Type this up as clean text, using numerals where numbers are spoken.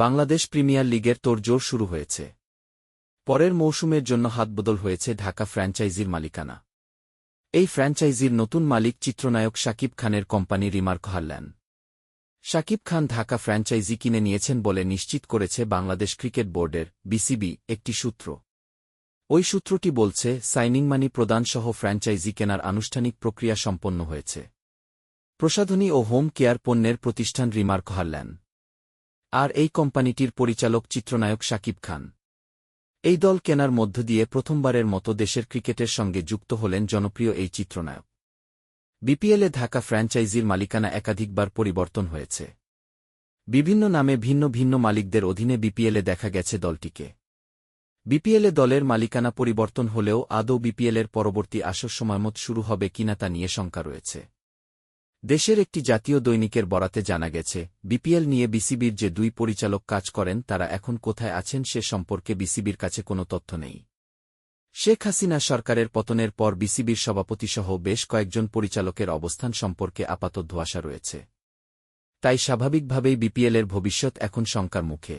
Bangladesh premier লিগের তোড়জোড় শুরু হয়েছে। পরের মৌসুমের জন্য হাতবদল হয়েছে ঢাকা ফ্র্যাঞ্চাইজির মালিকানা। এই ফ্র্যাঞ্চাইজির নতুন মালিক চিত্রনায়ক শাকিব খানের company remark Harland. Shakib Khan Dhaka franchise কিনে নিয়েছেন বলে নিশ্চিত করেছে বাংলাদেশ ক্রিকেট বোর্ডের বিসিবি একটি সূত্র। ওই সূত্রটি বলছে, সাইনিং মানি প্রদানসহ ফ্র্যাঞ্চাইজি কেনার আনুষ্ঠানিক প্রক্রিয়া সম্পন্ন হয়েছে। প্রসাধনী ও হোম কেয়ার পণ্যের প্রতিষ্ঠান রিমার্ক হারল্যান্ড। আর এই কোম্পানিটির পরিচালক চিত্রনায়ক শাকিব খান। এই দল কেনার মধ্য দিয়ে প্রথমবারের মতো দেশের ক্রিকেটের সঙ্গে যুক্ত হলেন জনপ্রিয় এই চিত্রনায়ক। বিপিএলে ঢাকা ফ্র্যাঞ্চাইজির মালিকানা একাধিকবার পরিবর্তন হয়েছে। বিভিন্ন নামে ভিন্ন ভিন্ন মালিকদের অধীনে বিপিএলে দেখা গেছে দলটিকে। বিপিএলে দলের মালিকানা পরিবর্তন হলেও আদৌ বিপিএলের পরবর্তী আসর সময়মত শুরু হবে কিনা তা নিয়ে শঙ্কা রয়েছে। দেশের একটি জাতীয় দৈনিকের বরাতে জানা গেছে, বিপিএল নিয়ে বিসিবির যে দুই পরিচালক কাজ করেন তারা এখন কোথায় আছেন সে সম্পর্কে বিসিবির কাছে কোনো তথ্য নেই। শেখ হাসিনা সরকারের পতনের পর বিসিবির সভাপতিসহ বেশ কয়েকজন পরিচালকের অবস্থান সম্পর্কে আপাতত ধোঁয়াশা রয়েছে। তাই স্বাভাবিকভাবেই বিপিএলের ভবিষ্যৎ এখন শঙ্কার মুখে।